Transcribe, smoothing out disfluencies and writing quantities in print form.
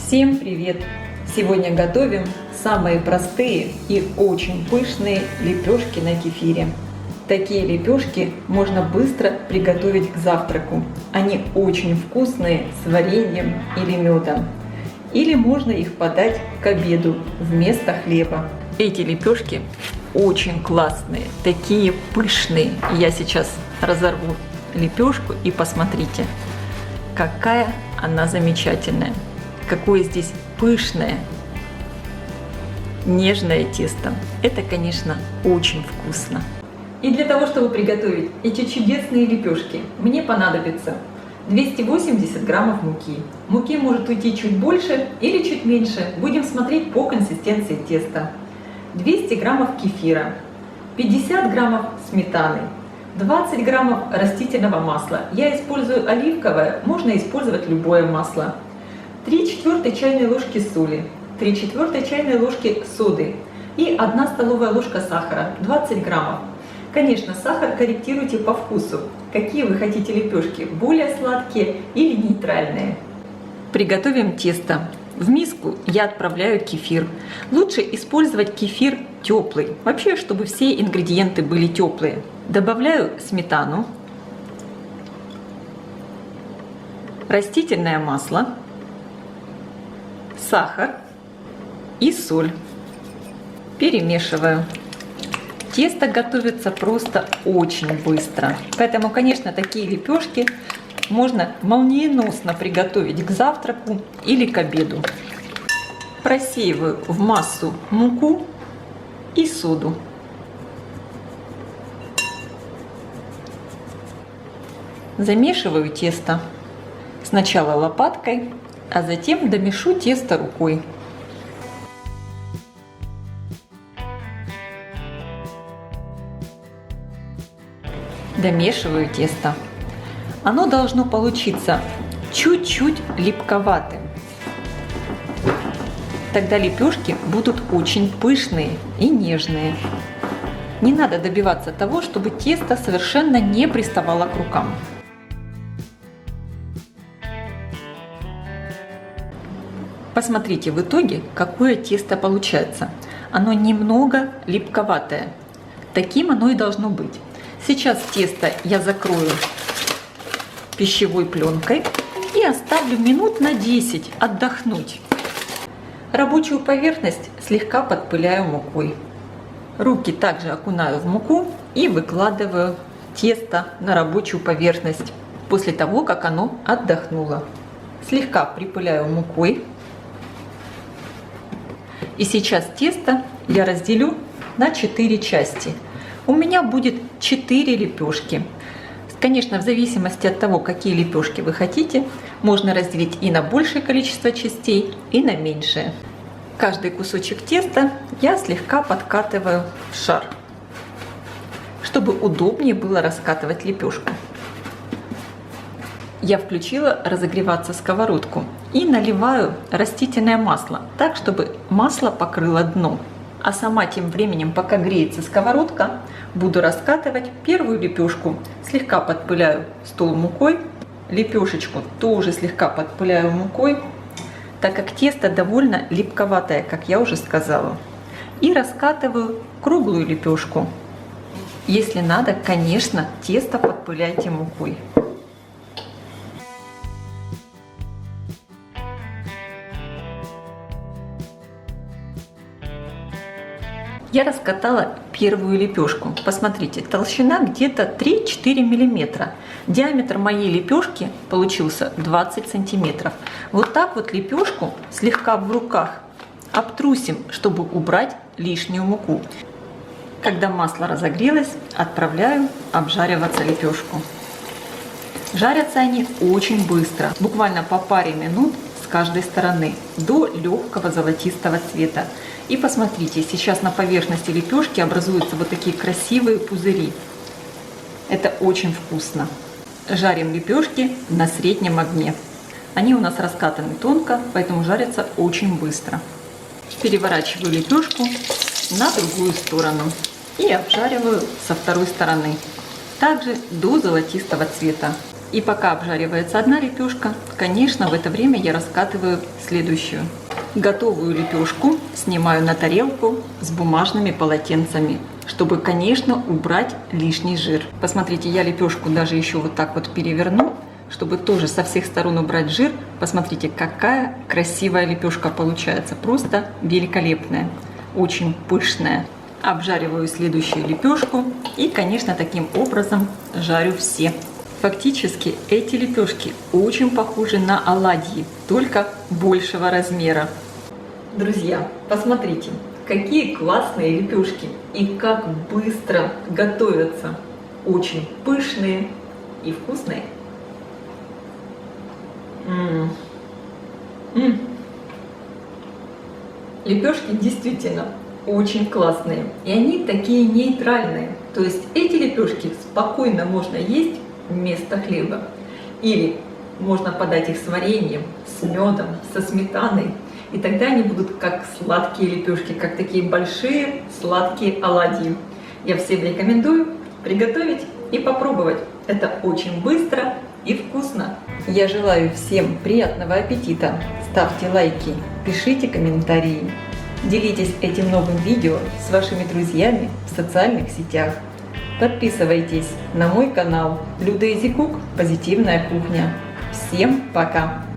Всем привет! Сегодня готовим самые простые и очень пышные лепешки на кефире. Такие лепешки можно быстро приготовить к завтраку. Они очень вкусные с вареньем или медом. Или можно их подать к обеду вместо хлеба. Эти лепешки очень классные, такие пышные. Я сейчас разорву лепешку и посмотрите, какая она замечательная. Какое здесь пышное, нежное тесто. Это, конечно, очень вкусно. И для того, чтобы приготовить эти чудесные лепешки, мне понадобится 280 граммов муки. Муки может уйти чуть больше или чуть меньше. Будем смотреть по консистенции теста. 200 граммов кефира, 50 граммов сметаны, 20 граммов растительного масла. Я использую оливковое, можно использовать любое масло. 3/4 чайной ложки соли, 3/4 чайной ложки соды и 1 столовая ложка сахара, 20 граммов. Конечно, сахар корректируйте по вкусу. Какие вы хотите лепешки, более сладкие или нейтральные. Приготовим тесто. В миску я отправляю кефир. Лучше использовать кефир теплый, вообще, чтобы все ингредиенты были теплые. Добавляю сметану, растительное масло, сахар и соль. Перемешиваю. Тесто готовится просто очень быстро. Поэтому, конечно, такие лепешки можно молниеносно приготовить к завтраку или к обеду. Просеиваю в массу муку и соду. Замешиваю тесто. Сначала лопаткой, а затем домешу тесто рукой. Домешиваю тесто. Оно должно получиться чуть-чуть липковатым. Тогда лепешки будут очень пышные и нежные. Не надо добиваться того, чтобы тесто совершенно не приставало к рукам. Посмотрите в итоге, какое тесто получается. Оно немного липковатое. Таким оно и должно быть. Сейчас тесто я закрою пищевой пленкой и оставлю минут на 10 отдохнуть. Рабочую поверхность слегка подпыляю мукой. Руки также окунаю в муку и выкладываю тесто на рабочую поверхность после того, как оно отдохнуло. Слегка припыляю мукой. И сейчас тесто я разделю на 4 части. У меня будет 4 лепешки. Конечно, в зависимости от того, какие лепешки вы хотите, можно разделить и на большее количество частей, и на меньшее. Каждый кусочек теста я слегка подкатываю в шар, чтобы удобнее было раскатывать лепешку. Я включила разогреваться сковородку и наливаю растительное масло, так, чтобы масло покрыло дно. А сама тем временем, пока греется сковородка, буду раскатывать первую лепешку. Слегка подпыляю стол мукой, лепешечку тоже слегка подпыляю мукой, так как тесто довольно липковатое, как я уже сказала. И раскатываю круглую лепешку. Если надо, конечно, тесто подпыляйте мукой. Я раскатала первую лепешку. Посмотрите, толщина где-то 3-4 мм. Диаметр моей лепешки получился 20 сантиметров. Вот так вот лепешку слегка в руках обтрусим, чтобы убрать лишнюю муку. Когда масло разогрелось, отправляю обжариваться лепешку. Жарятся они очень быстро, буквально по паре минут с каждой стороны, до легкого золотистого цвета. И посмотрите, сейчас на поверхности лепешки образуются вот такие красивые пузыри. Это очень вкусно. Жарим лепешки на среднем огне. Они у нас раскатаны тонко, поэтому жарятся очень быстро. Переворачиваю лепешку на другую сторону и обжариваю со второй стороны. Также до золотистого цвета. И пока обжаривается одна лепешка, конечно, в это время я раскатываю следующую. Готовую лепешку снимаю на тарелку с бумажными полотенцами, чтобы, конечно, убрать лишний жир. Посмотрите, я лепешку даже еще вот так вот переверну, чтобы тоже со всех сторон убрать жир. Посмотрите, какая красивая лепешка получается, просто великолепная, очень пышная. Обжариваю следующую лепешку и, конечно, таким образом жарю все. Фактически эти лепешки очень похожи на оладьи, только большего размера. Друзья, посмотрите, какие классные лепешки и как быстро готовятся. Очень пышные и вкусные. Лепешки действительно очень классные. И они такие нейтральные. То есть эти лепешки спокойно можно есть вместо хлеба. Или можно подать их с вареньем, с медом, со сметаной. И тогда они будут как сладкие лепешки, как такие большие сладкие оладьи. Я всем рекомендую приготовить и попробовать. Это очень быстро и вкусно. Я желаю всем приятного аппетита. Ставьте лайки, пишите комментарии. Делитесь этим новым видео с вашими друзьями в социальных сетях. Подписывайтесь на мой канал Люда Изи Кук «Позитивная кухня». Всем пока!